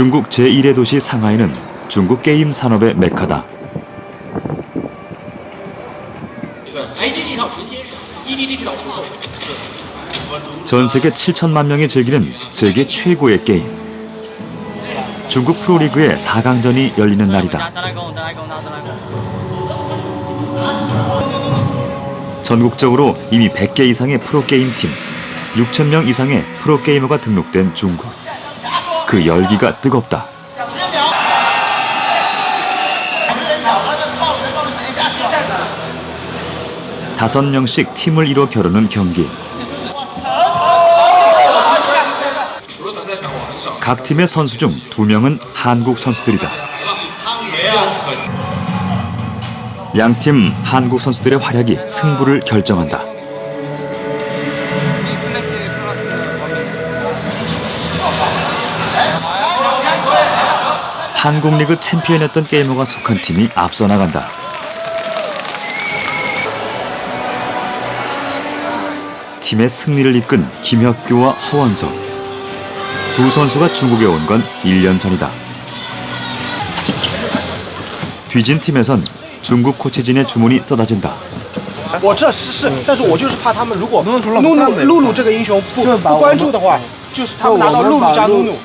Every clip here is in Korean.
중국 제1의 도시 상하이는 중국 게임 산업의 메카다. 전 세계 7천만 명이 즐기는 세계 최고의 게임. 중국 프로리그의 4강전이 열리는 날이다. 전국적으로 이미 100개 이상의 프로게임팀, 6천 명 이상의 프로게이머가 등록된 중국. 그 열기가 뜨겁다. 다섯 명씩 팀을 이뤄 겨루는 경기. 각 팀의 선수 중 2명은 한국 선수들이다. 양팀 한국 선수들의 활약이 승부를 결정한다. 한국 리그 챔피언이었던 게이머가 속한 팀이 앞서 나간다. 팀의 승리를 이끈 김혁규와 허원석. 두 선수가 중국에 온 건 1년 전이다. 뒤진 팀에선 중국 코치진의 주문이 쏟아진다. 我这是，但是我就是怕他们如果露露这个英雄不关注的话，就是他们拿到露露加努努。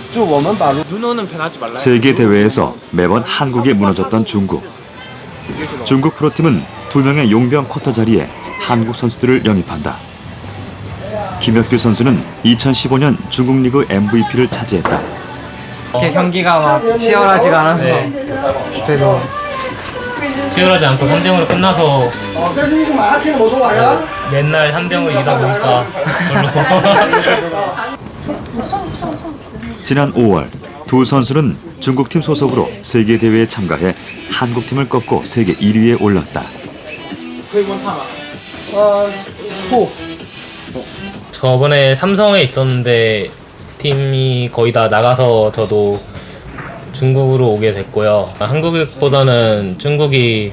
누노는 변하지 말라. 세계 대회에서 매번 한국에 무너졌던 중국. 중국 프로팀은 2명의 용병 쿼터 자리에 한국 선수들을 영입한다. 김혁규 선수는 2015년 중국 리그 MVP를 차지했다. 이렇게 경기가 막 치열하지가 않아서 그래도 치열하지 않고 3대0으로 끝나서 맨날 3대0으로 이기다 보니까 별로. 지난 5월 두 선수는 중국팀 소속으로 세계대회에 참가해 한국팀을 꺾고 세계 1위에 올랐다. 저번에 삼성에 있었는데 팀이 거의 다 나가서 저도 중국으로 오게 됐고요. 한국보다는 중국이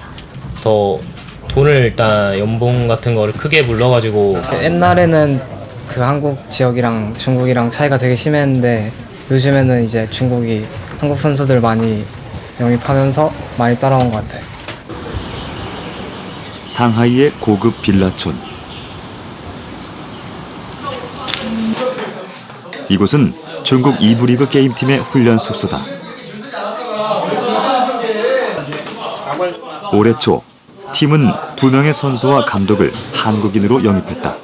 더 돈을 일단 연봉 같은 거를 크게 물러가지고 옛날에는 그 한국 지역이랑 중국이랑 차이가 되게 심했는데 요즘에는 이제 중국이 한국 선수들 많이 영입하면서 많이 따라온 것 같아요. 상하이의 고급 빌라촌. 이곳은 중국 2부 리그 게임팀의 훈련 숙소다. 올해 초 팀은 2명의 선수와 감독을 한국인으로 영입했다.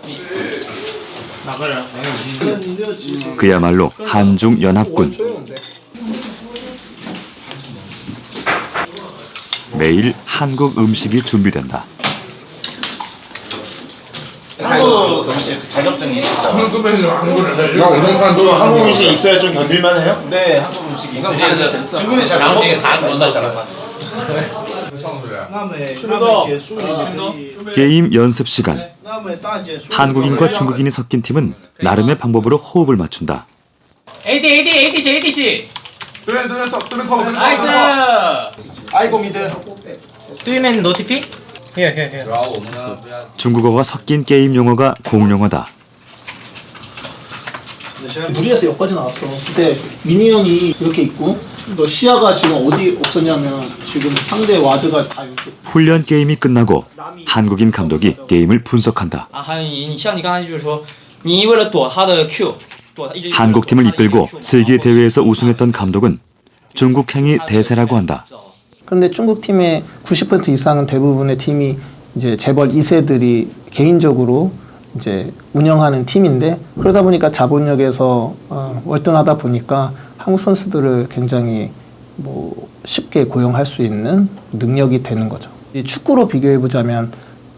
그야말로 한중 연합군. 매일 한국 음식이 준비된다. 한국 음식 자격증이 있으시다고. 한국 음식이 있어야 좀 견딜만 해요? 네, 한국 음식이 있어요. 두 분이 잘 먹어요. 게임 연습 시간. 한국인과 중국인이 섞인 팀은 나름의 방법으로 호흡을 맞춘다. ADC. 나이스. 아이고 미드. 뚜이맨 노티피? 해. 중국어가 섞인 게임 용어가 공용어다. 무리해서 여기까지 나왔어. 그때 민희 형이 이렇게 있고 너 시야가 지금 어디 없었냐면 지금 상대 와드가 다 이렇게. 훈련 게임이 끝나고 한국인 감독이 게임을 분석한다. 한국팀을 이끌고 세계 대회에서 우승했던 감독은 중국행이 대세라고 한다. 그런데 중국 팀의 90% 이상은 대부분의 팀이 이제 재벌 2세들이 개인적으로 이제 운영하는 팀인데 그러다 보니까 자본력에서 월등하다 보니까 한국 선수들을 굉장히 뭐 쉽게 고용할 수 있는 능력이 되는 거죠. 이 축구로 비교해 보자면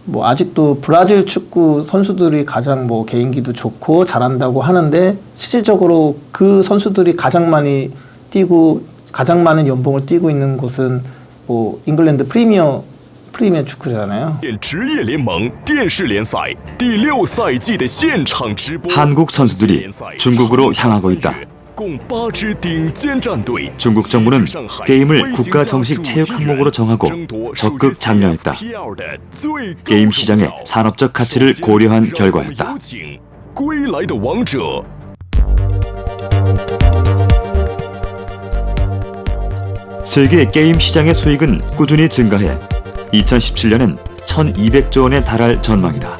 뭐 아직도 브라질 축구 선수들이 가장 뭐 개인기도 좋고 잘한다고 하는데 실질적으로 그 선수들이 가장 많이 뛰고 가장 많은 연봉을 뛰고 있는 곳은 뭐 잉글랜드 프리미어 축구잖아요. 한국 선수들이 중국으로 향하고 있다. 중국 정부는 게임을 국가 정식 체육 항목으로 정하고 적극 장려했다. 게임 시장의 산업적 가치를 고려한 결과였다. 세계 게임 시장의 수익은 꾸준히 증가해 2017년엔 1,200조 원에 달할 전망이다.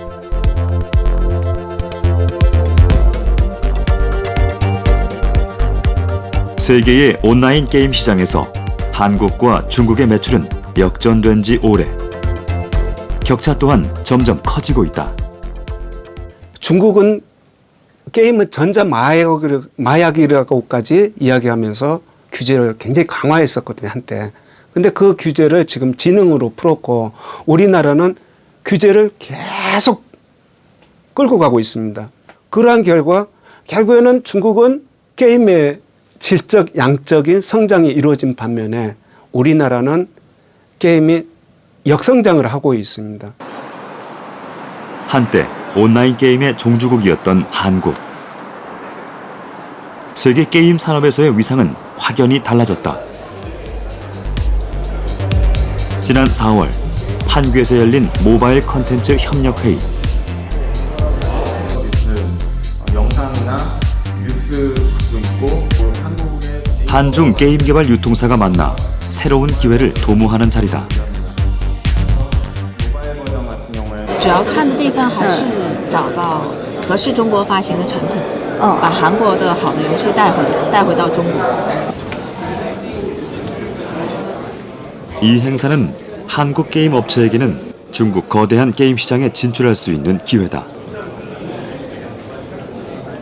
세계의 온라인 게임 시장에서 한국과 중국의 매출은 역전된 지 오래. 격차 또한 점점 커지고 있다. 중국은 게임은 전자 마약이라고까지 이야기하면서 규제를 굉장히 강화했었거든요, 한때. 근데 그 규제를 지금 지능으로 풀었고, 우리나라는 규제를 계속 끌고 가고 있습니다. 그러한 결과 결국에는 중국은 게임의 질적, 양적인 성장이 이루어진 반면에 우리나라는 게임이 역성장을 하고 있습니다. 한때 온라인 게임의 종주국이었던 한국. 세계 게임 산업에서의 위상은 확연히 달라졌다. 지난 4월 판교에서 열린 모바일 컨텐츠 협력회의. 영상이나 뉴스도 있고 한국의 한중 게임 개발 유통사가 만나 새로운 기회를 도모하는 자리다. 主要看的地方还是找到合适中国发行的产品，把韩国的好的游戏带回到中国。 이 행사는 한국 게임 업체에게는 중국 거대한 게임 시장에 진출할 수 있는 기회다.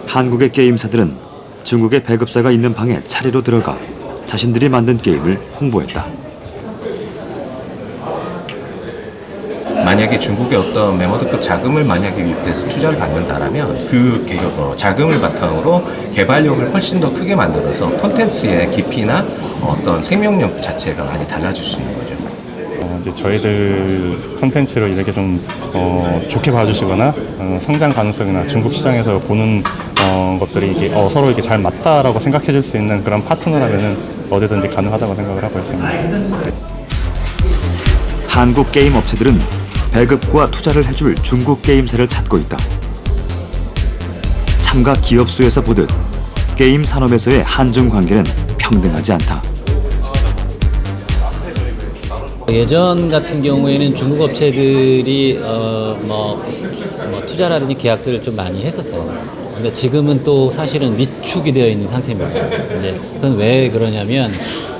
한국의 게임사들은 중국의 배급사가 있는 방에 차례로 들어가 자신들이 만든 게임을 홍보했다. 만약에 중국의 어떤 메모드급 자금을 만약에 유입돼서 투자를 받는다라면 그 자금을 바탕으로 개발력을 훨씬 더 크게 만들어서 콘텐츠의 깊이나 어떤 생명력 자체가 많이 달라질 수 있는 거죠. 이제 저희들 컨텐츠를 이렇게 좀 좋게 봐주시거나 성장 가능성이나 중국 시장에서 보는 것들이 이게 서로 이렇게 잘 맞다라고 생각해줄 수 있는 그런 파트너라면은 어디든지 가능하다고 생각을 하고 있습니다. 한국 게임 업체들은 배급과 투자를 해줄 중국 게임사를 찾고 있다. 참가 기업 수에서 보듯 게임 산업에서의 한중 관계는 평등하지 않다. 예전 같은 경우에는 중국 업체들이 투자라든지 계약들을 좀 많이 했었어요. 근데 지금은 또 사실은 위축이 되어 있는 상태입니다. 이제 그건 왜 그러냐면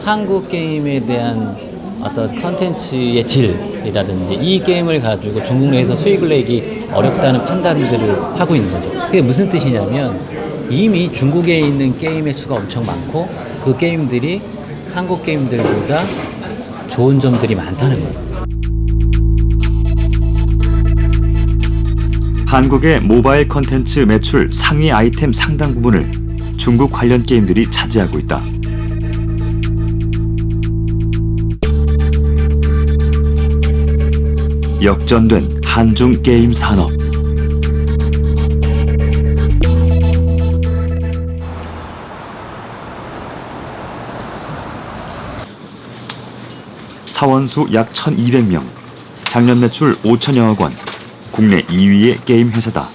한국 게임에 대한 어떤 컨텐츠의 질이라든지 이 게임을 가지고 중국 내에서 수익을 내기 어렵다는 판단들을 하고 있는 거죠. 그게 무슨 뜻이냐면 이미 중국에 있는 게임의 수가 엄청 많고 그 게임들이 한국 게임들보다 좋은 점들이 많다는 거죠. 한국의 모바일 컨텐츠 매출 상위 아이템 상당 부분을 중국 관련 게임들이 차지하고 있다. 역전된 한중 게임 산업. 사원수 약 1,200명, 작년 매출 5천여억 원, 국내 2위의 게임 회사다.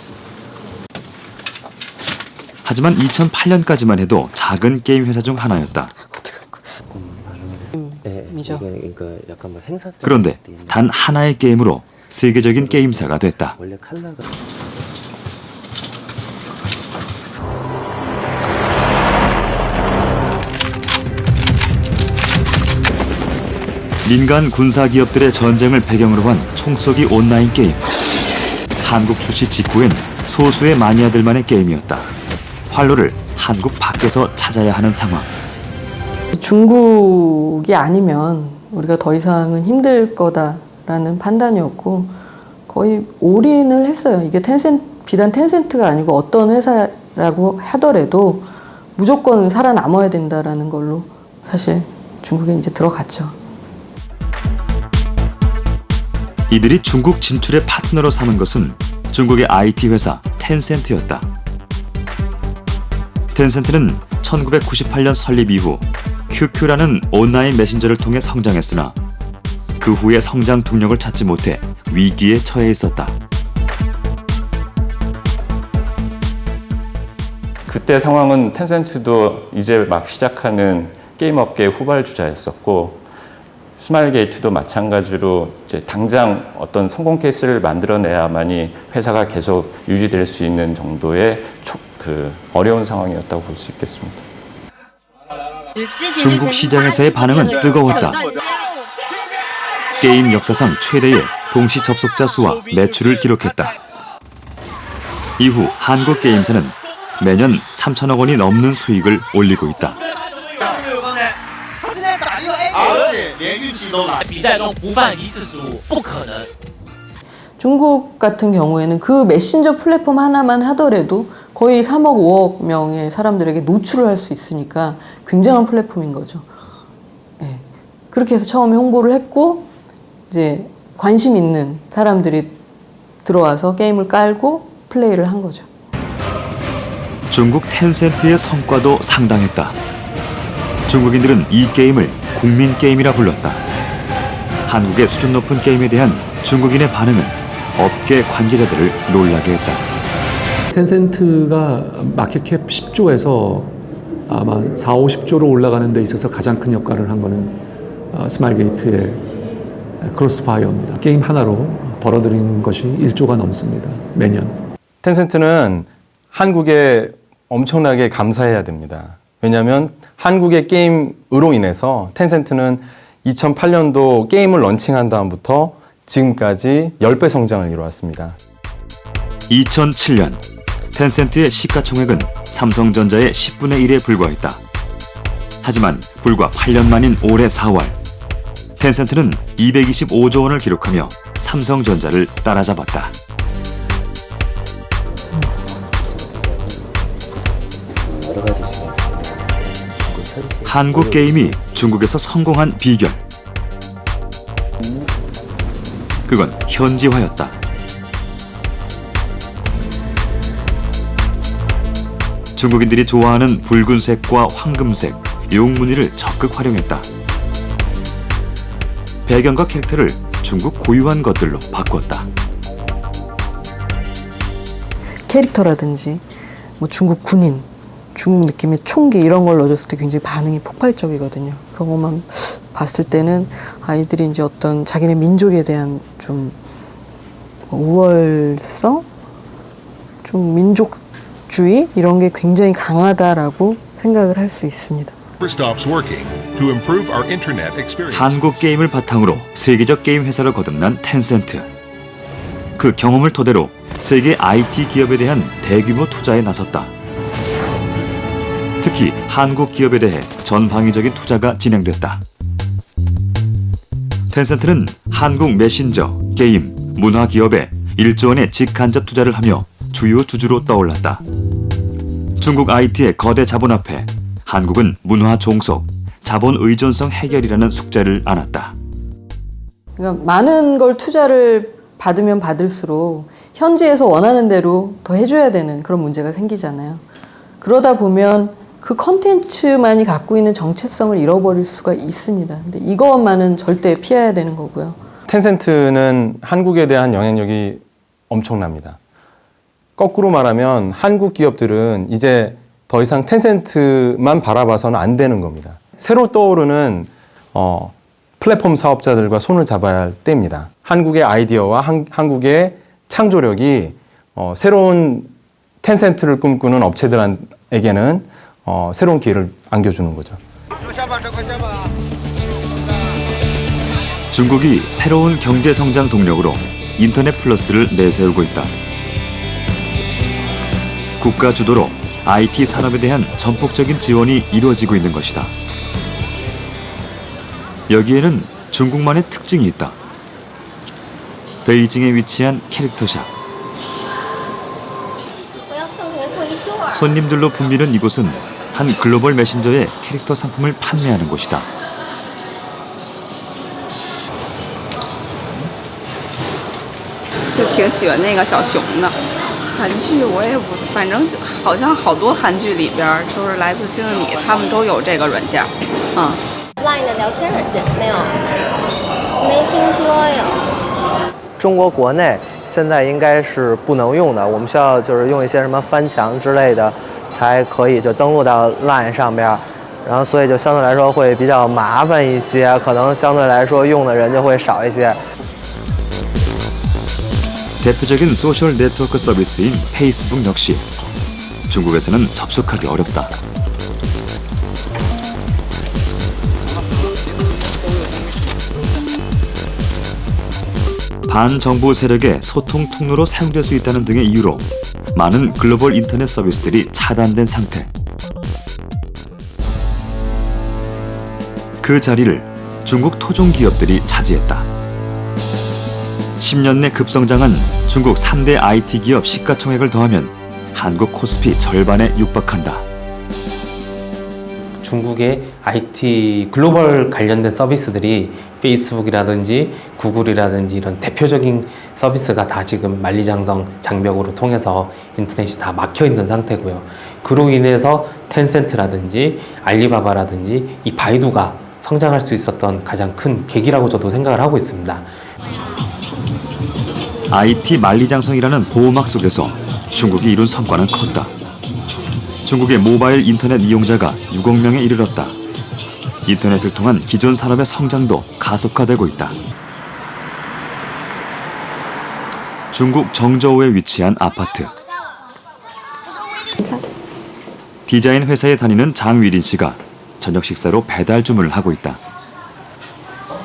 하지만 2008년까지만 해도 작은 게임 회사 중 하나였다. 그런데 단 하나의 게임으로 세계적인 게임사가 됐다. 민간 군사 기업들의 전쟁을 배경으로 한 총쏘기 온라인 게임. 한국 출시 직후엔 소수의 마니아들만의 게임이었다. 활로를 한국 밖에서 찾아야 하는 상황. 중국이 아니면 우리가 더 이상은 힘들 거다라는 판단이었고 거의 올인을 했어요. 이게 비단 텐센트가 아니고 어떤 회사라고 하더라도 무조건 살아남아야 된다라는 걸로 사실 중국에 이제 들어갔죠. 이들이 중국 진출의 파트너로 삼은 것은 중국의 IT 회사 텐센트였다. 텐센트는 1998년 설립 이후 QQ라는 온라인 메신저를 통해 성장했으나 그 후에 성장 동력을 찾지 못해 위기에 처해 있었다. 그때 상황은 텐센트도 이제 막 시작하는 게임 업계의 후발주자였었고 스마일게이트도 마찬가지로 이제 당장 어떤 성공 케이스를 만들어내야만이 회사가 계속 유지될 수 있는 정도의 어려운 상황이었다고 볼 수 있겠습니다. 중국 시장에서의 반응은 뜨거웠다. 게임 역사상 최대의 동시 접속자 수와 매출을 기록했다. 이후 한국 게임사는 매년 3천억 원이 넘는 수익을 올리고 있다. 중국 같은 경우에는 그 메신저 플랫폼 하나만 하더라도 거의 3억, 5억 명의 사람들에게 노출을 할 수 있으니까 굉장한 플랫폼인 거죠. 네. 그렇게 해서 처음에 홍보를 했고 이제 관심 있는 사람들이 들어와서 게임을 깔고 플레이를 한 거죠. 중국 텐센트의 성과도 상당했다. 중국인들은 이 게임을 국민 게임이라 불렀다. 한국의 수준 높은 게임에 대한 중국인의 반응은 업계 관계자들을 놀라게 했다. 텐센트가 마켓캡 10조에서 아마 4, 50조로 올라가는 데 있어서 가장 큰 역할을 한 거는 스마일게이트의 크로스파이어입니다. 게임 하나로 벌어들인 것이 1조가 넘습니다. 매년. 텐센트는 한국에 엄청나게 감사해야 됩니다. 왜냐하면 한국의 게임으로 인해서 텐센트는 2008년도 게임을 런칭한 다음부터 지금까지 10배 성장을 이루었습니다. 2007년 텐센트의 시가총액은 삼성전자의 10분의 1에 불과했다. 하지만 불과 8년 만인 올해 4월 텐센트는 225조 원을 기록하며 삼성전자를 따라잡았다. 한국 게임이 중국에서 성공한 비결. 그건 현지화였다. 중국인들이 좋아하는 붉은색과 황금색, 용무늬를 적극 활용했다. 배경과 캐릭터를 중국 고유한 것들로 바꿨다. 캐릭터라든지 뭐 중국 군인, 중국 느낌의 총기 이런 걸 넣어줬을 때 굉장히 반응이 폭발적이거든요. 그런 것만 봤을 때는 아이들이 이제 어떤 자기네 민족에 대한 좀 우월성, 좀 민족주의 이런 게 굉장히 강하다라고 생각을 할 수 있습니다. 한국 게임을 바탕으로 세계적 게임 회사로 거듭난 텐센트. 그 경험을 토대로 세계 IT 기업에 대한 대규모 투자에 나섰다. 특히 한국 기업에 대해 전방위적인 투자가 진행됐다. 텐센트는 한국 메신저, 게임, 문화 기업에 1조 원의 직간접 투자를 하며 주요 주주로 떠올랐다. 중국 IT의 거대 자본 앞에 한국은 문화 종속, 자본 의존성 해결이라는 숙제를 안았다. 그러니까 많은 걸 투자를 받으면 받을수록 현지에서 원하는 대로 더 해줘야 되는 그런 문제가 생기잖아요. 그러다 보면 그 컨텐츠만이 갖고 있는 정체성을 잃어버릴 수가 있습니다. 근데 이것만은 절대 피해야 되는 거고요. 텐센트는 한국에 대한 영향력이 엄청납니다. 거꾸로 말하면 한국 기업들은 이제 더 이상 텐센트만 바라봐서는 안 되는 겁니다. 새로 떠오르는 플랫폼 사업자들과 손을 잡아야 할 때입니다. 한국의 아이디어와 한국의 창조력이 새로운 텐센트를 꿈꾸는 업체들에게는 새로운 기회를 안겨주는 거죠. 중국이 새로운 경제 성장 동력으로 인터넷 플러스를 내세우고 있다. 국가 주도로 IT 산업에 대한 전폭적인 지원이 이루어지고 있는 것이다. 여기에는 중국만의 특징이 있다. 베이징에 위치한 캐릭터샵. 손님들로 붐비는 이곳은 한 글로벌 메신저의 캐릭터 상품을 판매하는 곳이다. 就挺喜欢那个小熊的。韩剧我也不，反正好像好多韩剧里边就是来自星星你，他们都有这个软件。Line 的聊天软件没有，没听说有。中国国内现在应该是不能用的，我们需要就是用一些什么翻墙之类的，才可以就登录到 Line 上边，然后所以就相对来说会比较麻烦一些，可能相对来说用的人就会少一些。 대표적인 소셜 네트워크 서비스인 페이스북 역시 중국에서는 접속하기 어렵다. 반정부 세력의 소통 통로로 사용될 수 있다는 등의 이유로 많은 글로벌 인터넷 서비스들이 차단된 상태. 그 자리를 중국 토종 기업들이 차지했다. 10년 내 급성장한 중국 3대 IT 기업 시가총액을 더하면 한국 코스피 절반에 육박한다. 중국의 IT 글로벌 관련된 서비스들이 페이스북이라든지 구글이라든지 이런 대표적인 서비스가 다 지금 만리장성 장벽으로 통해서 인터넷이 다 막혀 있는 상태고요. 그로 인해서 텐센트라든지 알리바바라든지 이 바이두가 성장할 수 있었던 가장 큰 계기라고 저도 생각을 하고 있습니다. IT 만리장성이라는 보호막 속에서 중국이 이룬 성과는 컸다. 중국의 모바일 인터넷 이용자가 6억 명에 이르렀다. 인터넷을 통한 기존 산업의 성장도 가속화되고 있다. 중국 정저우에 위치한 아파트. 디자인 회사에 다니는 장위린 씨가 저녁 식사로 배달 주문을 하고 있다.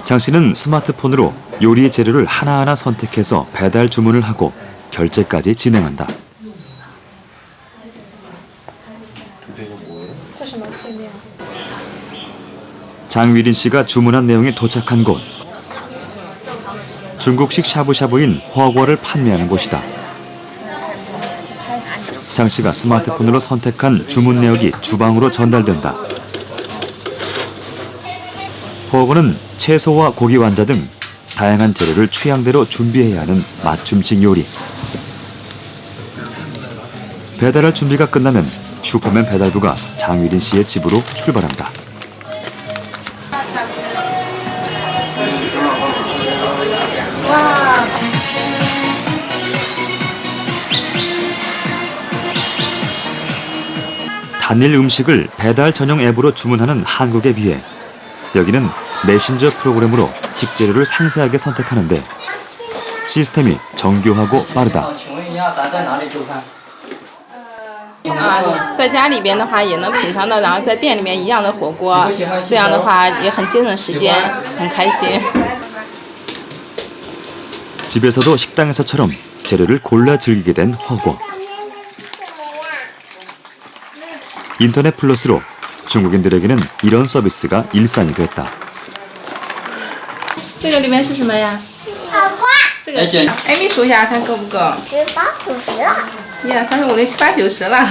장 씨는 스마트폰으로 요리 재료를 하나하나 선택해서 배달 주문을 하고 결제까지 진행한다. 장위린 씨가 주문한 내용이 도착한 곳. 중국식 샤브샤브인 허거를 판매하는 곳이다. 장 씨가 스마트폰으로 선택한 주문 내역이 주방으로 전달된다. 허거는 채소와 고기 완자 등 다양한 재료를 취향대로 준비해야 하는 맞춤식 요리. 배달할 준비가 끝나면 슈퍼맨 배달부가 장위린 씨의 집으로 출발한다. 단일 음식을 배달 전용 앱으로 주문하는 한국에 비해 여기는 메신저 프로그램으로 식재료를 상세하게 선택하는데 시스템이 정교하고 빠르다. 在家里边的话也能品尝到，然后在店里面一样的火锅，这样的话也很节省时间，很开心。 집에서도 식당에서처럼 재료를 골라 즐기게 된 허거. 인터넷 플러스로 중국인들에게는 이런 서비스가 일상이 됐다. 这个里面是什么呀？这个艾米数一下看够不够？18、90。1、2、3、4、5、6、7、8、90了。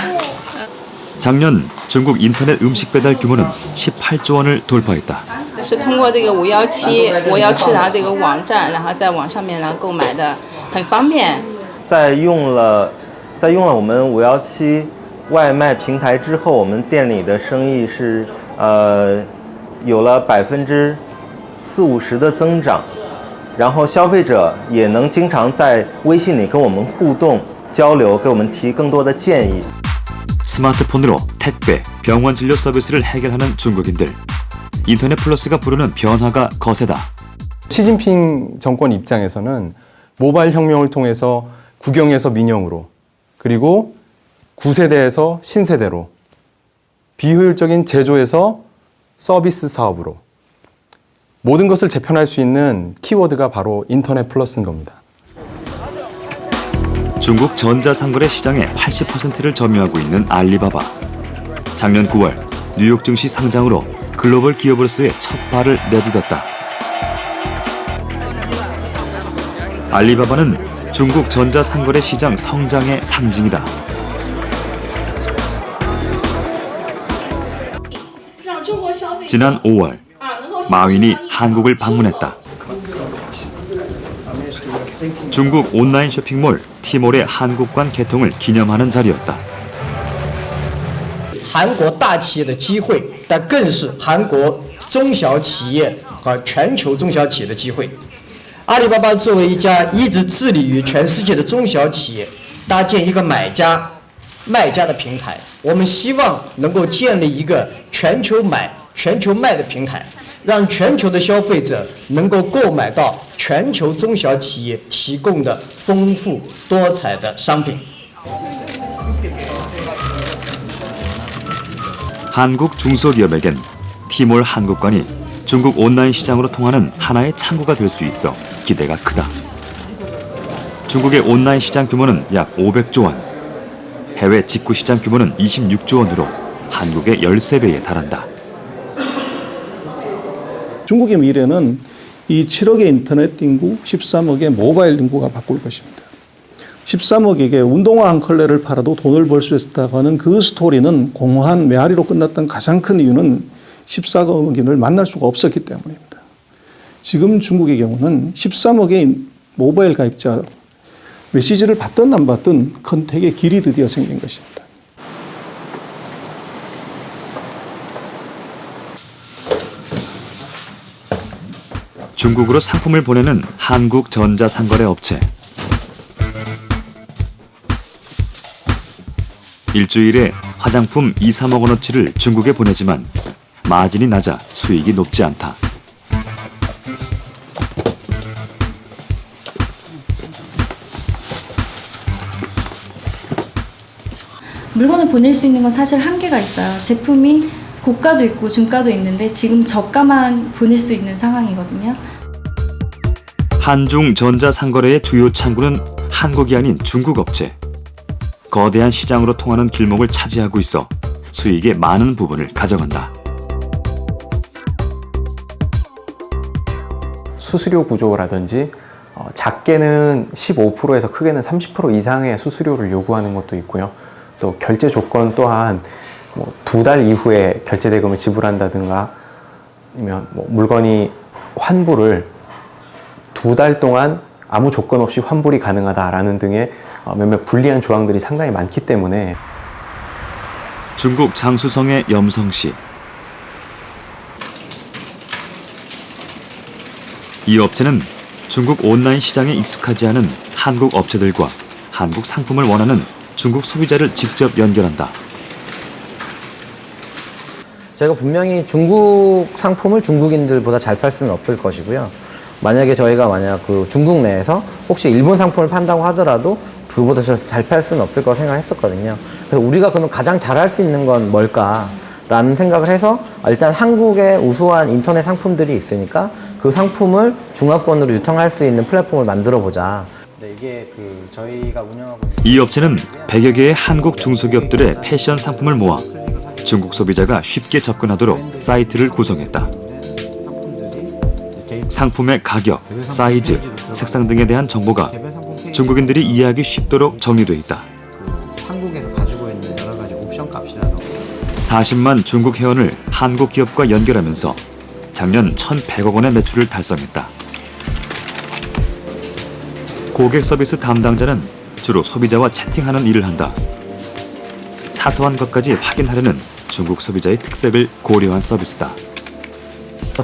작년 중국 인터넷 음식 배달 규모는 18조 원을 돌파했다. 是通过这个517，然后这个网站，然后在网上面然后购买的，很方便。在用了我们517外卖平台之后，我们店里的生意是有了40%-50%的增长，然后消费者也能经常在微信里跟我们互动交流，给我们提更多的建议。 스마트폰으로 택배, 병원 진료 서비스를 해결하는 중국인들. 인터넷 플러스가 부르는 변화가 거세다. 시진핑 정권 입장에서는 모바일 혁명을 통해서 국영에서 민영으로 그리고 구세대에서 신세대로 비효율적인 제조에서 서비스 사업으로 모든 것을 재편할 수 있는 키워드가 바로 인터넷 플러스인 겁니다. 중국 전자상거래 시장의 80%를 점유하고 있는 알리바바. 작년 9월 뉴욕 증시 상장으로 글로벌 기업으로서의 첫 발을 내딛었다. 알리바바는 중국 전자상거래 시장 성장의 상징이다. 지난 5월 마윈이 한국을 방문했다. 중국 온라인 쇼핑몰 티몰의 한국관 개통을 기념하는 자리였다. 韩国大企业的机会，但更是韩国中小企业和全球中小企业的机会。阿里巴巴作为一家一直致力于全世界的中小企业搭建一个买家、卖家的平台，我们希望能够建立一个全球买、全球卖的平台，让全球的消费者能够购买到全球中小企业提供的丰富多彩的商品。 한국 중소기업에겐 티몰 한국관이 중국 온라인 시장으로 통하는 하나의 창구가 될 수 있어 기대가 크다. 중국의 온라인 시장 규모는 약 500조 원, 해외 직구 시장 규모는 26조 원으로 한국의 13배에 달한다. 중국의 미래는 이 7억의 인터넷 인구, 13억의 모바일 인구가 바꿀 것입니다. 13억에게 운동화 한 컬레를 팔아도 돈을 벌 수 있었다고 하는 그 스토리는 공허한 메아리로 끝났던 가장 큰 이유는 14억인을 만날 수가 없었기 때문입니다. 지금 중국의 경우는 13억의 모바일 가입자 메시지를 받든 안 받든 컨택의 길이 드디어 생긴 것입니다. 중국으로 상품을 보내는 한국 전자상거래 업체. 일주일에 화장품 2, 3억 원어치를 중국에 보내지만 마진이 낮아 수익이 높지 않다. 물건을 보낼 수 있는 건 사실 한계가 있어요. 제품이 고가도 있고 중가도 있는데 지금 저가만 보낼 수 있는 상황이거든요. 한중 전자상거래의 주요 창구는 한국이 아닌 중국 업체. 거대한 시장으로 통하는 길목을 차지하고 있어 수익의 많은 부분을 가져간다. 수수료 구조라든지 작게는 15%에서 크게는 30% 이상의 수수료를 요구하는 것도 있고요. 또 결제 조건 또한 뭐 2달 이후에 결제 대금을 지불한다든가 아니면 뭐 물건이 환불을 2달 동안 아무 조건 없이 환불이 가능하다라는 등의 몇몇 불리한 조항들이 상당히 많기 때문에 중국 장수성의 염성시. 이 업체는 중국 온라인 시장에 익숙하지 않은 한국 업체들과 한국 상품을 원하는 중국 소비자를 직접 연결한다. 저희가 분명히 중국 상품을 중국인들보다 잘 팔 수는 없을 것이고요. 만약에 저희가 그 중국 내에서 혹시 일본 상품을 판다고 하더라도 그보다 잘 팔 수는 없을 거라 생각했었거든요. 그래서 우리가 그러면 가장 잘할 수 있는 건 뭘까라는 생각을 해서 일단 한국에 우수한 인터넷 상품들이 있으니까 그 상품을 중화권으로 유통할 수 있는 플랫폼을 만들어 보자. 네, 이게 저희가 운영하고 있는 이 업체는 100여 개의 한국 중소기업들의 패션 상품을 모아 중국 소비자가 쉽게 접근하도록 사이트를 구성했다. 상품의 가격, 사이즈, 색상 등에 대한 정보가 중국인들이 이해하기 쉽도록 정리돼 있다. 한국에서 가지고 있는 여러 가지 옵션 값이라던가 40만 중국 회원을 한국 기업과 연결하면서 작년 1,100억 원의 매출을 달성했다. 고객 서비스 담당자는 주로 소비자와 채팅하는 일을 한다. 사소한 것까지 확인하려는 중국 소비자의 특색을 고려한 서비스다.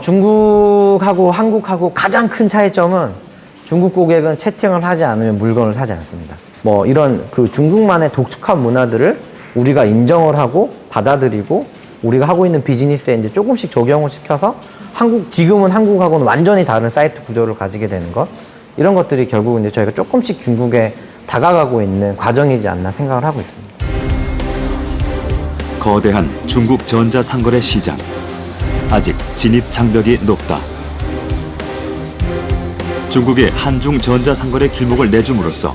중국하고 한국하고 가장 큰 차이점은 중국 고객은 채팅을 하지 않으면 물건을 사지 않습니다. 뭐 이런 중국만의 독특한 문화들을 우리가 인정을 하고 받아들이고 우리가 하고 있는 비즈니스에 이제 조금씩 적용을 시켜서 지금은 한국하고는 완전히 다른 사이트 구조를 가지게 되는 것, 이런 것들이 결국 이제 저희가 조금씩 중국에 다가가고 있는 과정이지 않나 생각을 하고 있습니다. 거대한 중국 전자상거래 시장. 아직 진입 장벽이 높다. 중국의 한중 전자상거래 길목을 내줌으로써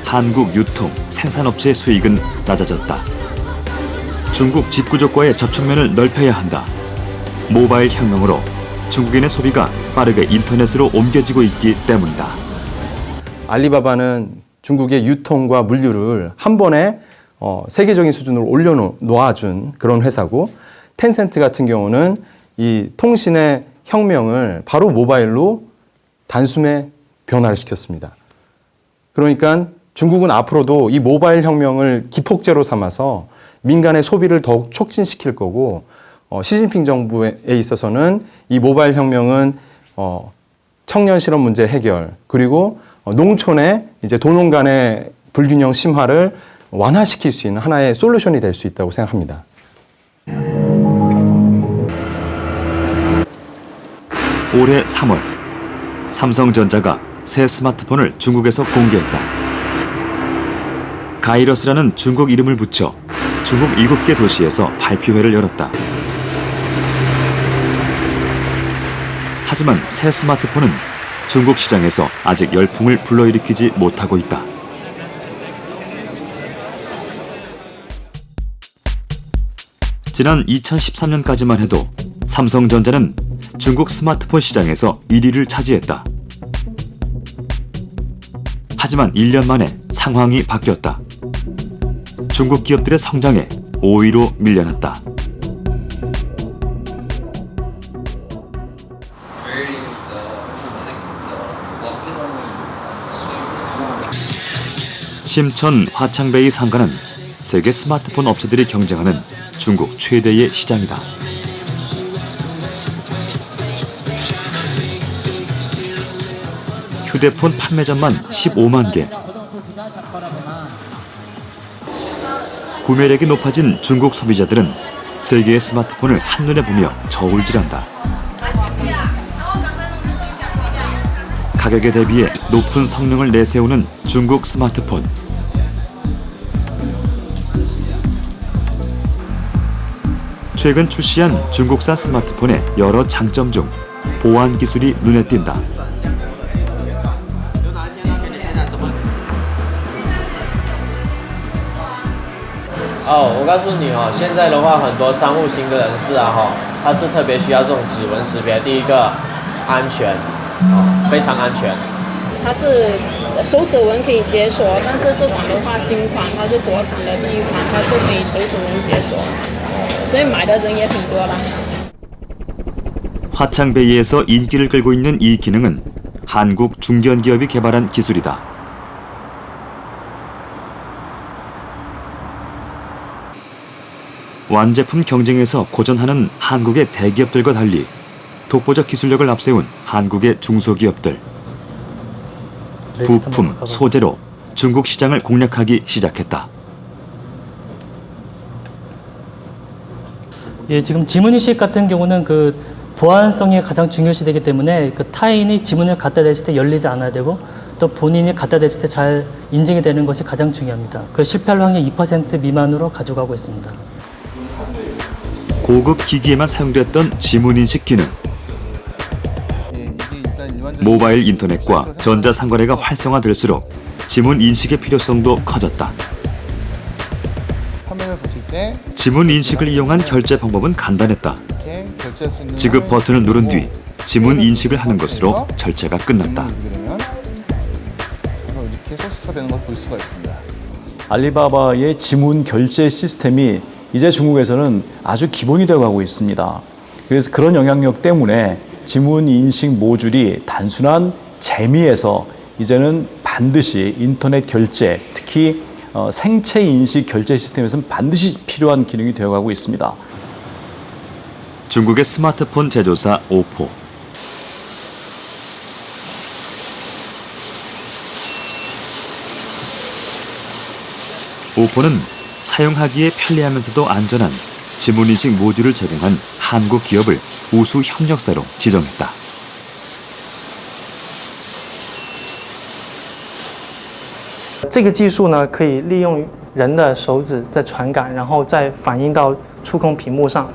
한국 유통, 생산업체의 수익은 낮아졌다. 중국 직구족과의 접촉면을 넓혀야 한다. 모바일 혁명으로 중국인의 소비가 빠르게 인터넷으로 옮겨지고 있기 때문이다. 알리바바는 중국의 유통과 물류를 한 번에 세계적인 수준으로 올려놓아준 그런 회사고, 텐센트 같은 경우는 이 통신의 혁명을 바로 모바일로 단숨에 변화를 시켰습니다. 그러니까 중국은 앞으로도 이 모바일 혁명을 기폭제로 삼아서 민간의 소비를 더욱 촉진시킬 거고, 시진핑 정부에 있어서는 이 모바일 혁명은 청년 실업 문제 해결, 그리고 농촌의 이제 도농 간의 불균형 심화를 완화시킬 수 있는 하나의 솔루션이 될 수 있다고 생각합니다. 올해 3월 삼성전자가 새 스마트폰을 중국에서 공개했다. 가이러스라는 중국 이름을 붙여 중국 7개 도시에서 발표회를 열었다. 하지만 새 스마트폰은 중국 시장에서 아직 열풍을 불러일으키지 못하고 있다. 지난 2013년까지만 해도 삼성전자는 중국 스마트폰 시장에서 1위를 차지했다. 하지만 1년 만에 상황이 바뀌었다. 중국 기업들의 성장에 5위로 밀려났다. 심천 화창베이 상가는 세계 스마트폰 업체들이 경쟁하는 중국 최대의 시장이다. 휴대폰 판매점만 15만 개. 구매력이 높아진 중국 소비자들은 세계의 스마트폰을 한눈에 보며 저울질한다. 가격에 대비해 높은 성능을 내세우는 중국 스마트폰. 최근 출시한 중국산 스마트폰의 여러 장점 중 보안 기술이 눈에 띈다.我告诉你现在的话，很多商务型的人士他是特别需要这种指纹识别。第一个，安全，非常安全。它是手指纹可以解锁，但是这款的话新款，它是国产的第一款，它是可以手指纹解锁，所以买的人也挺多的。 화창베이에서 인기를 끌고 있는 이 기능은 한국 중견기업이 개발한 기술이다. 완제품 경쟁에서 고전하는 한국의 대기업들과 달리 독보적 기술력을 앞세운 한국의 중소기업들. 부품, 소재로 중국 시장을 공략하기 시작했다. 예, 지금 지문인식 같은 경우는 그 보안성이 가장 중요시되기 때문에 그 타인이 지문을 갖다 대실 때 열리지 않아야 되고 또 본인이 갖다 대실 때 잘 인증이 되는 것이 가장 중요합니다. 그 실패할 확률 2% 미만으로 가져가고 있습니다. 고급 기기에만 사용됐던 지문인식 기능. 모바일 인터넷과 전자상거래가 활성화될수록 지문인식의 필요성도 커졌다. 화면을 보실 때 지문인식을 이용한 결제 방법은 간단했다. 지급 버튼을 누른 뒤 지문인식을 하는 것으로 결제가 끝났다. 이렇게 소스가 되는 걸 볼 수가 있습니다. 알리바바의 지문 결제 시스템이 이제 중국에서는 아주 기본이 되어가고 있습니다. 그래서 그런 영향력 때문에 지문 인식 모듈이 단순한 재미에서 이제는 반드시 인터넷 결제, 특히 생체 인식 결제 시스템에서는 반드시 필요한 기능이 되어가고 있습니다. 중국의 스마트폰 제조사 오포. 오포는 사용하기에 편리하면서도 안전한 지문인식 모듈을 제공한 한국 기업을 우수 협력사로 지정했다.这个技术呢，可以利用人的手指的传感，然后再反映到触控屏幕上。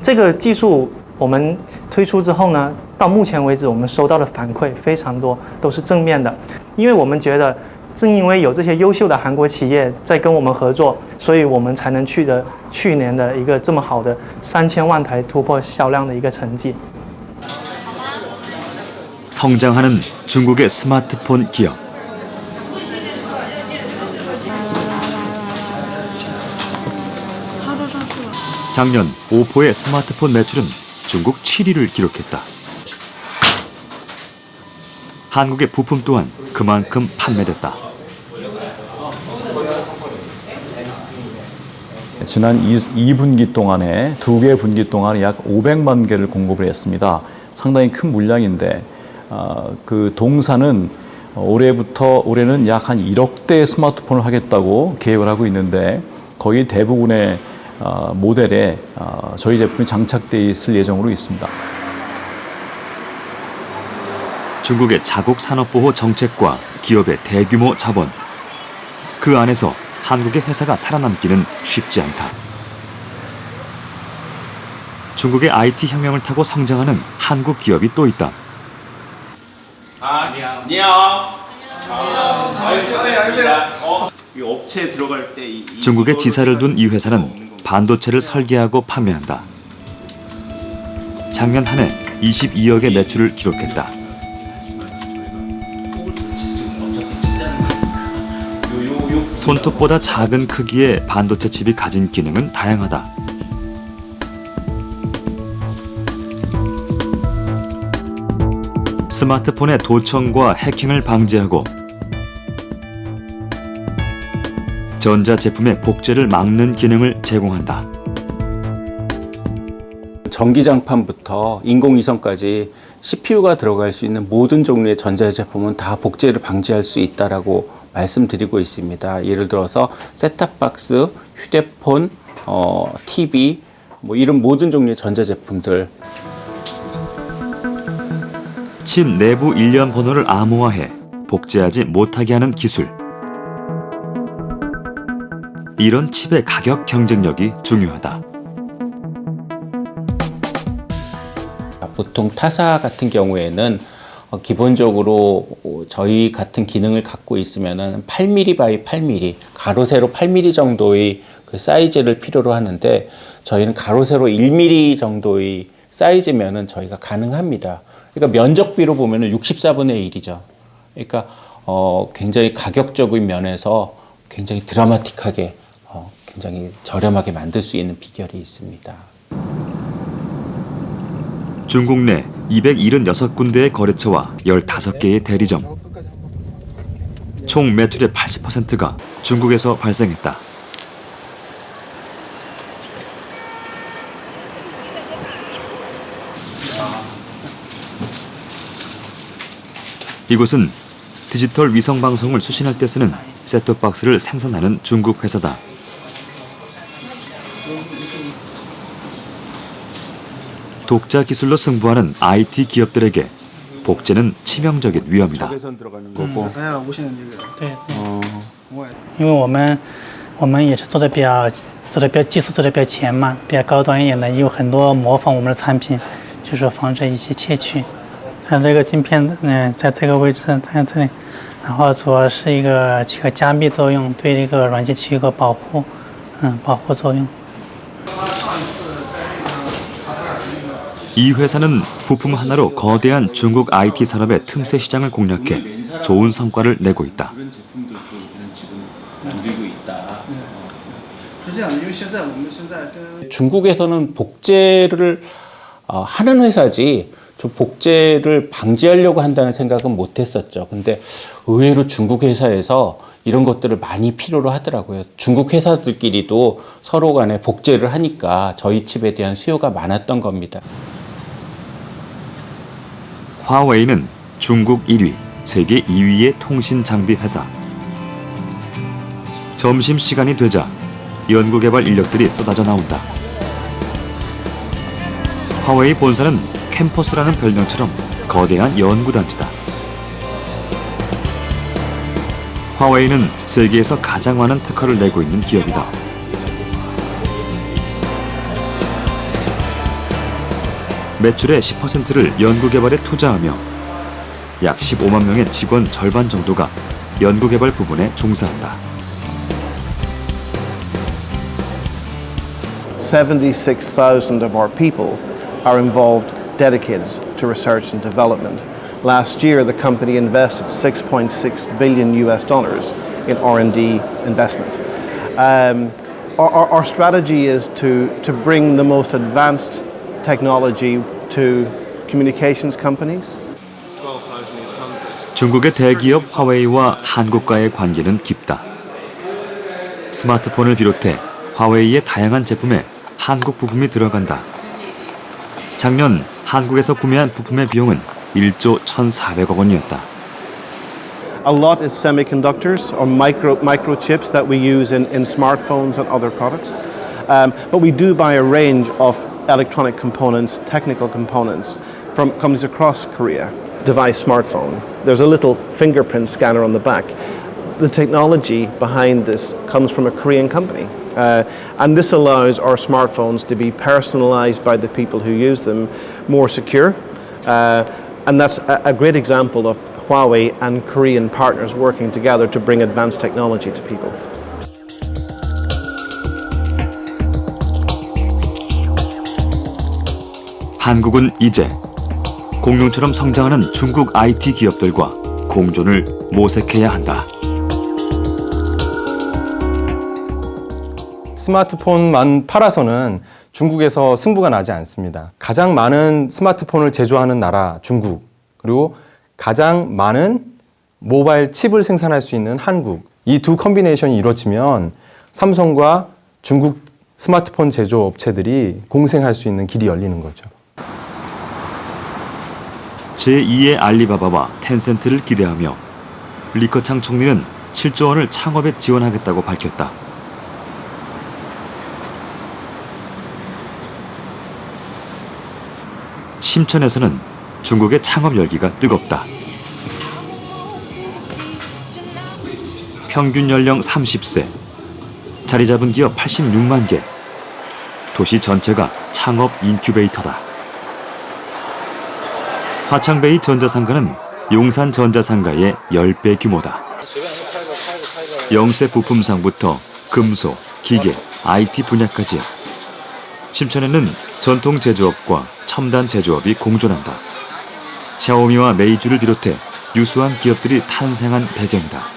这个技术我们推出之后呢，到目前为止我们收到的反馈非常多，都是正面的，因为我们觉得。 正因为有这些优秀的韩国企业在跟我们合作，所以我们才能取得去年的一个这么好的3000万台突破销量的一个成绩。 성장하는 중국의 스마트폰 기업. 작년 오포의 스마트폰 매출은 중국 7위를 기록했다. 한국의 부품 또한 그만큼 판매됐다. 지난 2분기 동안에 2개 분기 동안 약 500만 개를 공급을 했습니다. 상당히 큰 물량인데 그 동사는 올해는 약 한 1억 대의 스마트폰을 하겠다고 계획을 하고 있는데 거의 대부분의 모델에 저희 제품이 장착되어 있을 예정으로 있습니다. 중국의 자국 산업보호 정책과 기업의 대규모 자본. 그 안에서 한국의 회사가 살아남기는 쉽지 않다. 중국의 IT 혁명을 타고 성장하는 한국 기업이 또 있다. 이 업체에 들어갈 때 중국에 지사를 둔 이 회사는 반도체를 설계하고 판매한다. 작년 한 해 22억의 매출을 기록했다. 손톱보다 작은 크기의 반도체 칩이 가진 기능은 다양하다. 스마트폰의 도청과 해킹을 방지하고 전자제품의 복제를 막는 기능을 제공한다. 전기장판부터 인공위성까지 CPU가 들어갈 수 있는 모든 종류의 전자제품은 다 복제를 방지할 수 있다라고 말씀드리고 있습니다. 예를 들어서 셋탑박스, 휴대폰, TV, 이런 모든 종류의 전자제품들. 칩 내부 일련 번호를 암호화해 복제하지 못하게 하는 기술. 이런 칩의 가격 경쟁력이 중요하다. 보통 타사 같은 경우에는 기본적으로 저희 같은 기능을 갖고 있으면 8mm by 8mm, 가로 세로 8mm 정도의 그 사이즈를 필요로 하는데 저희는 가로 세로 1mm 정도의 사이즈면은 저희가 가능합니다. 그러니까 면적비로 보면은 64분의 1이죠. 그러니까 굉장히 가격적인 면에서 굉장히 드라마틱하게 굉장히 저렴하게 만들 수 있는 비결이 있습니다. 중국 내 276군데의 거래처와 15개의 대리점. 총 매출의 80%가 중국에서 발생했다. 이곳은 디지털 위성방송을 수신할 때 쓰는 셋톱박스를 생산하는 중국 회사다. 독자 기술로 승부하는 IT 기업들에게 복제는 치명적인 위험이다. 因为我们也是做的比较技术做的比较前嘛，比较高端一点的，也有很多模仿我们的产品，就是防止一些窃取。它这个镜片在这个位置，在这里，然后主要是一个起个加密作用，对这个软件起一个保护作用。 이 회사는 부품 하나로 거대한 중국 IT 산업의 틈새 시장을 공략해 좋은 성과를 내고 있다. 중국에서는 복제를 하는 회사지 좀 복제를 방지하려고 한다는 생각은 못 했었죠. 근데 의외로 중국 회사에서 이런 것들을 많이 필요로 하더라고요. 중국 회사들끼리도 서로 간에 복제를 하니까 저희 칩에 대한 수요가 많았던 겁니다. 화웨이는 중국 1위, 세계 2위의 통신 장비 회사. 점심시간이 되자 연구개발 인력들이 쏟아져 나온다. 화웨이 본사는 캠퍼스라는 별명처럼 거대한 연구단지다. 화웨이는 세계에서 가장 많은 특허를 내고 있는 기업이다. 매출의 10%를 연구개발에 투자하며 약 15만 명의 직원 절반 정도가 연구개발 부분에 종사한다. 76,000 of our people are involved, dedicated to research and development. Last year, the company invested $6.6 billion in R&D investment. Our strategy is to bring the most advanced technology to communications companies. 중국의 대기업 화웨이와 한국과의 관계는 깊다. 스마트폰을 비롯해 화웨이의 다양한 제품에 한국 부품이 들어간다. 작년 한국에서 구매한 부품의 비용은 1조 1,400억 원이었다. A lot is semiconductors or microchips that we use in smartphones and other products. But we do buy a range of electronic components, technical components from companies across Korea. Device smartphone. There's a little fingerprint scanner on the back. The technology behind this comes from a Korean company. And this allows our smartphones to be personalized by the people who use them, more secure. And that's a great example of Huawei and Korean partners working together to bring advanced technology to people. 한국은 이제 공룡처럼 성장하는 중국 IT 기업들과 공존을 모색해야 한다. 스마트폰만 팔아서는 중국에서 승부가 나지 않습니다. 가장 많은 스마트폰을 제조하는 나라 중국, 그리고 가장 많은 모바일 칩을 생산할 수 있는 한국, 이 두 컨비네이션이 이루어지면 삼성과 중국 스마트폰 제조 업체들이 공생할 수 있는 길이 열리는 거죠. 제2의 알리바바와 텐센트를 기대하며 리커창 총리는 7조 원을 창업에 지원하겠다고 밝혔다. 심천에서는 중국의 창업 열기가 뜨겁다. 평균 연령 30세, 자리 잡은 기업 86만 개, 도시 전체가 창업 인큐베이터다. 화창베이 전자상가는 용산 전자상가의 10배 규모다. 영세 부품상부터 금속, 기계, IT 분야까지. 심천에는 전통 제조업과 첨단 제조업이 공존한다. 샤오미와 메이주를 비롯해 유수한 기업들이 탄생한 배경이다.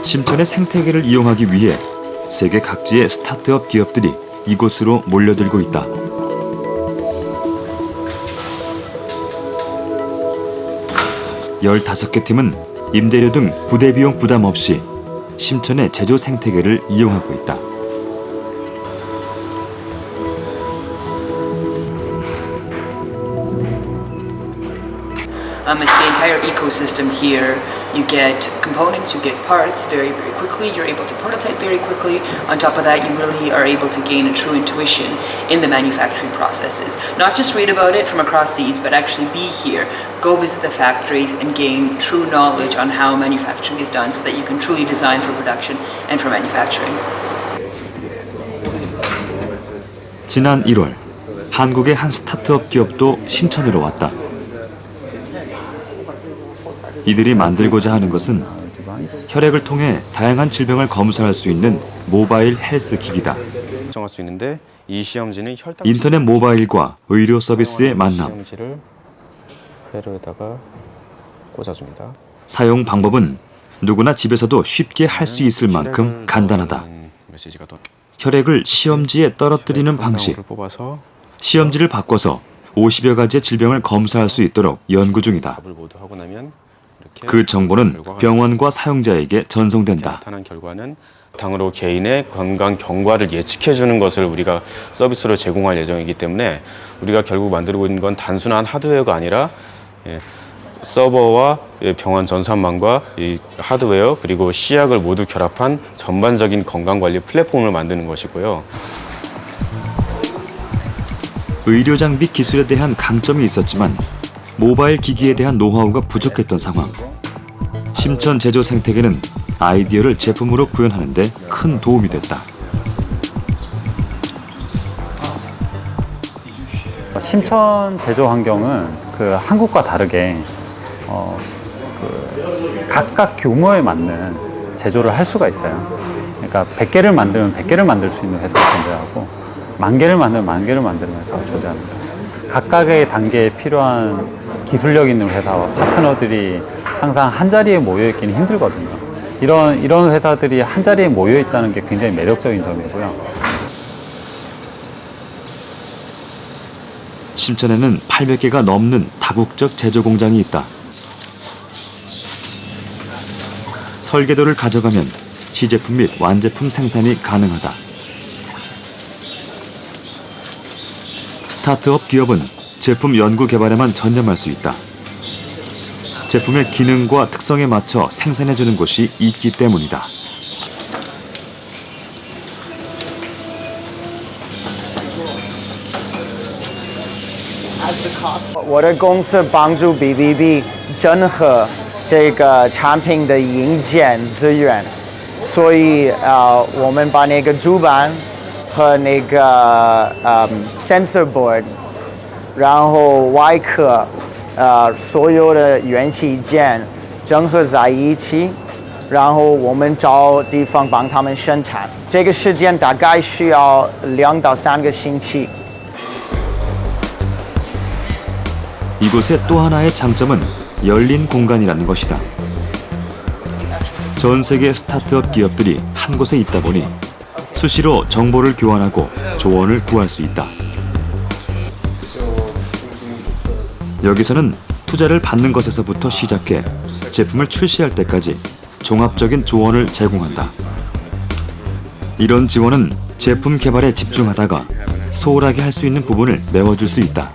심천의 생태계를 이용하기 위해 세계 각지의 스타트업 기업들이 이곳으로 몰려들고 있다. (15개) 팀은 임대료 등 부대 비용 부담 없이 심천의 제조 생태계를 이용하고 있다. It's the entire ecosystem here. You get components, you get parts very, very quickly. You're able to prototype very quickly. On top of that, you really are able to gain a true intuition in the manufacturing processes. Not just read about it from across seas, but actually be here, go visit the factories and gain true knowledge on how manufacturing is done so that you can truly design for production and for manufacturing. 지난 1월, 한국의 한 스타트업 기업도 심천으로 왔다. 이들이 만들고자 하는 것은 혈액을 통해 다양한 질병을 검사할 수 있는 모바일 헬스 기기다. 정할 수 있는데 이 시험지는 혈당 인터넷 모바일과 의료 서비스의 만남. 시험지를 회로에다가 꽂아줍니다. 사용 방법은 누구나 집에서도 쉽게 할 수 있을 만큼 간단하다. 혈액을 시험지에 떨어뜨리는 방식. 시험지를 바꿔서 50여 가지의 질병을 검사할 수 있도록 연구 중이다. 그 정보는 병원과 사용자에게 전송된다. 나타난 결과는 당으로 개인의 건강 경과를 예측해주는 것을 우리가 서비스로 제공할 예정이기 때문에 우리가 결국 만들고 있는 건 단순한 하드웨어가 아니라 서버와 병원 전산망과 이 하드웨어 그리고 시약을 모두 결합한 전반적인 건강관리 플랫폼을 만드는 것이고요. 의료 장비 기술에 대한 강점이 있었지만 모바일 기기에 대한 노하우가 부족했던 상황. 심천 제조 생태계는 아이디어를 제품으로 구현하는 데 큰 도움이 됐다. 심천 제조 환경은 한국과 다르게 각각 규모에 맞는 제조를 할 수가 있어요. 그러니까 100개를 만들면 100개를 만들 수 있는 회사가 존재하고 10,000개를 만들면 10,000개를 만드는 회사가 존재합니다. 각각의 단계에 필요한 기술력 있는 회사와 파트너들이 항상 한 자리에 모여 있기는 힘들거든요. 이런 회사들이 한 자리에 모여 있다는 게 굉장히 매력적인 점이고요. 심천에는 800개가 넘는 다국적 제조 공장이 있다. 설계도를 가져가면 시제품 및 완제품 생산이 가능하다. 스타트업 기업은 제품 연구 개발에만 전념할 수 있다. 제품의 기능과 특성에 맞춰 생산해주는 곳이 있기 때문이다. 我的公司帮助 BBB 整合这个产品的硬件资源，所以我们把那个主板和那个sensor board， 然后外壳所有的元器件整合在一起，然后我们找地方帮他们生产。这个时间大概需要2到3个星期。 이곳의 또 하나의 장점은 열린 공간이라는 것이다. 전 세계 스타트업 기업들이 한 곳에 있다 보니 수시로 정보를 교환하고 조언을 구할 수 있다. 여기서는 투자를 받는 것에서부터 시작해 제품을 출시할 때까지 종합적인 조언을 제공한다. 이런 지원은 제품 개발에 집중하다가 소홀하게 할 수 있는 부분을 메워줄 수 있다.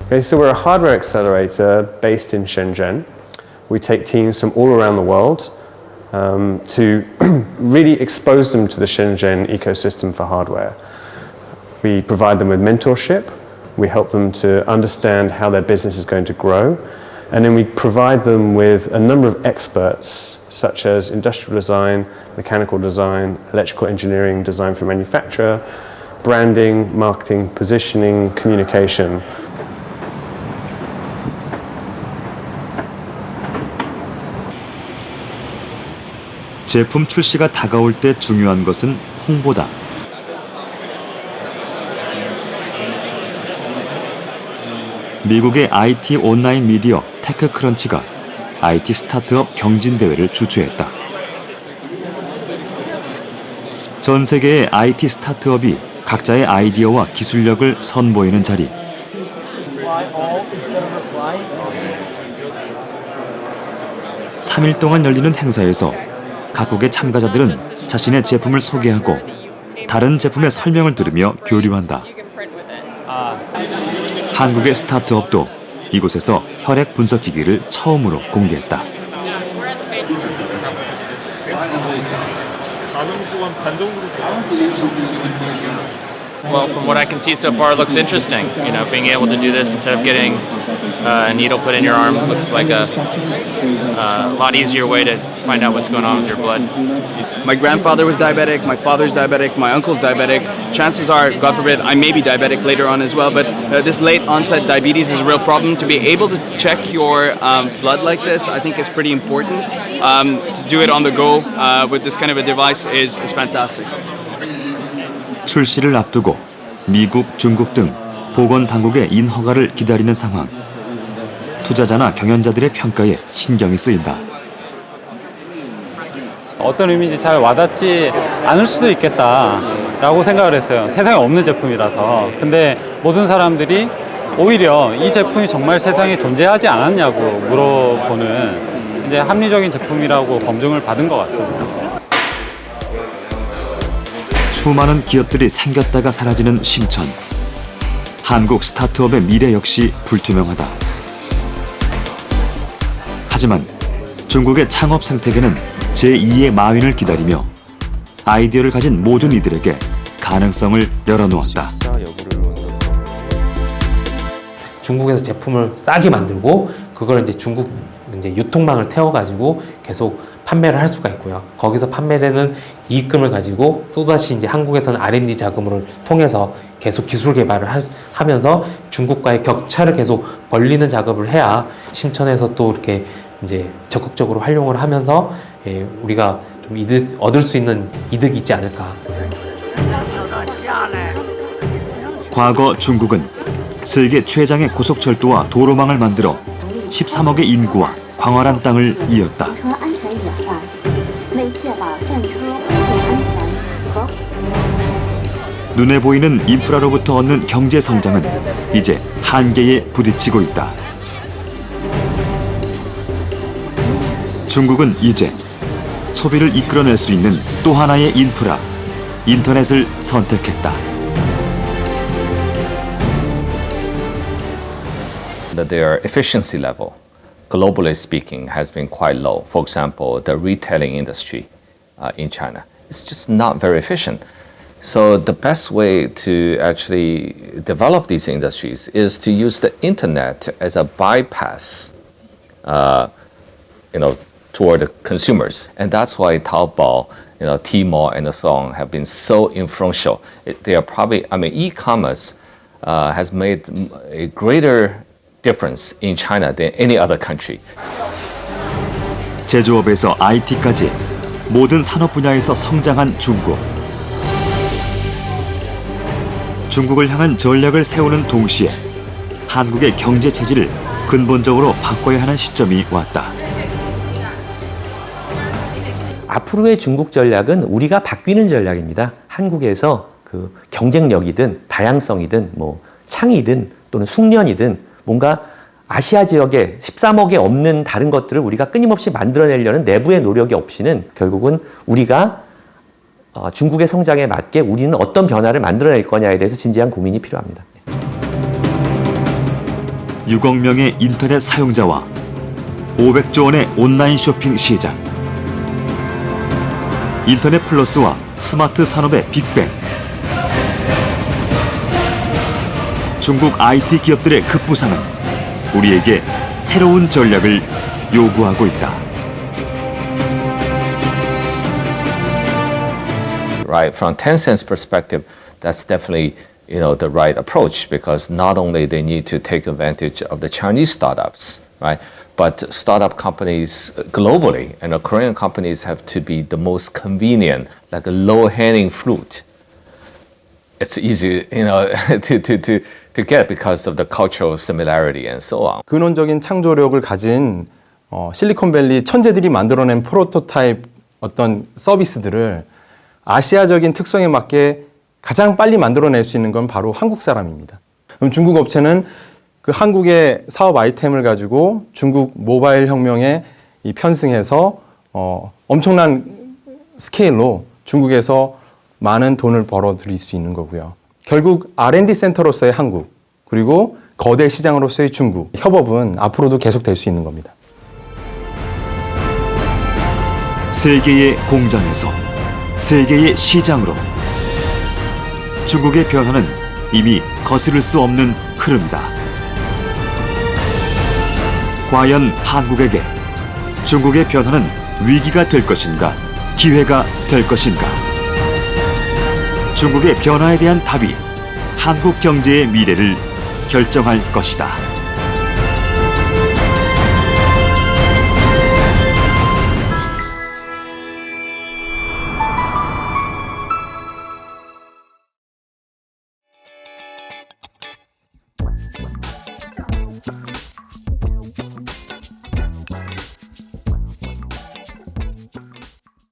Okay, so we're a hardware accelerator based in Shenzhen. We take teams from all around the world to really expose them to the Shenzhen ecosystem for hardware. We provide them with mentorship, we help them to understand how their business is going to grow, and then we provide them with a number of experts such as industrial design, mechanical design, electrical engineering, design for manufacture, branding, marketing, positioning, communication. 제품 출시가 다가올 때 중요한 것은 홍보다. 미국의 IT 온라인 미디어 테크크런치가 IT 스타트업 경진대회를 주최했다. 전 세계의 IT 스타트업이 각자의 아이디어와 기술력을 선보이는 자리. 3일 동안 열리는 행사에서 각국의 참가자들은 자신의 제품을 소개하고 다른 제품의 설명을 들으며 교류한다. 한국의 스타트업도 이곳에서 혈액 분석기기를 처음으로 공개했다. Well, from what I can see so far, it looks interesting. You know, being able to do this instead of getting a needle put in your arm looks like a lot easier way to find out what's going on with your blood. My grandfather was diabetic, my father's diabetic, my uncle's diabetic. Chances are, God forbid, I may be diabetic later on as well, but this late onset diabetes is a real problem. To be able to check your blood like this, I think is pretty important. To do it on the go with this kind of a device is fantastic. 출시를 앞두고 미국, 중국 등 보건당국의 인허가를 기다리는 상황. 투자자나 경영자들의 평가에 신경이 쓰인다. 어떤 의미인지 잘 와닿지 않을 수도 있겠다라고 생각을 했어요. 세상에 없는 제품이라서. 근데 모든 사람들이 오히려 이 제품이 정말 세상에 존재하지 않았냐고 물어보는 이제 합리적인 제품이라고 검증을 받은 것 같습니다. 수많은 기업들이 생겼다가 사라지는 심천. 한국 스타트업의 미래 역시 불투명하다. 하지만 중국의 창업 생태계는 제2의 마윈을 기다리며 아이디어를 가진 모든 이들에게 가능성을 열어놓았다. 중국에서 제품을 싸게 만들고 그걸 이제 중국 유통망을 태워가지고 계속 판매를 할 수가 있고요. 거기서 판매되는 이익금을 가지고 또다시 이제 한국에서는 R&D 자금을 통해서 계속 기술 개발을 하면서 중국과의 격차를 계속 벌리는 작업을 해야 심천에서 또 이렇게 이제 적극적으로 활용을 하면서 우리가 좀 얻을 수 있는 이득이 있지 않을까. 과거 중국은 세계 최장의 고속철도와 도로망을 만들어 13억의 인구와 광활한 땅을 이었다. 눈에 보이는 인프라로부터 얻는 경제 성장은 이제 한계에 부딪히고 있다. 중국은 이제 소비를 이끌어낼 수 있는 또 하나의 인프라, 인터넷을 선택했다. Their efficiency level, globally speaking, has been quite low. For example, the retailing industry in China is just not very efficient. So the best way to actually develop these industries is to use the internet as a bypass, toward the consumers, and that's why Taobao, Tmall, and so on have been so influential. They are probably, e-commerce has made a greater difference in China than any other country. 제조업에서 IT까지 모든 산업 분야에서 성장한 중국. 중국을 향한 전략을 세우는 동시에 한국의 경제 체질을 근본적으로 바꿔야 하는 시점이 왔다. 앞으로의 중국 전략은 우리가 바뀌는 전략입니다. 한국에서 그 경쟁력이든 다양성이든 창의든 또는 숙련이든 뭔가 아시아 지역에 13억에 없는 다른 것들을 우리가 끊임없이 만들어내려는 내부의 노력이 없이는 결국은 우리가 중국의 성장에 맞게 우리는 어떤 변화를 만들어낼 거냐에 대해서 진지한 고민이 필요합니다. 6억 명의 인터넷 사용자와 500조 원의 온라인 쇼핑 시장. 인터넷 플러스와 스마트 산업의 빅뱅. 중국 IT 기업들의 급부상은 우리에게 새로운 전략을 요구하고 있다. Right, from Tencent's perspective, that's definitely the right approach, because not only they need to take advantage of the Chinese startups, right, but startup companies globally and the Korean companies have to be the most convenient, like a low-hanging fruit. It's easy, to get because of the cultural similarity and so on. 근원적인 창조력을 가진 실리콘밸리 천재들이 만들어낸 프로토타입 어떤 서비스들을 아시아적인 특성에 맞게 가장 빨리 만들어낼 수 있는 건 바로 한국 사람입니다. 그럼 중국 업체는 그 한국의 사업 아이템을 가지고 중국 모바일 혁명에 편승해서 엄청난 스케일로 중국에서 많은 돈을 벌어들일 수 있는 거고요. 결국 R&D 센터로서의 한국, 그리고 거대 시장으로서의 중국, 협업은 앞으로도 계속될 수 있는 겁니다. 세계의 공장에서 세계의 시장으로 중국의 변화는 이미 거스를 수 없는 흐름이다. 과연 한국에게 중국의 변화는 위기가 될 것인가, 기회가 될 것인가? 중국의 변화에 대한 답이 한국 경제의 미래를 결정할 것이다.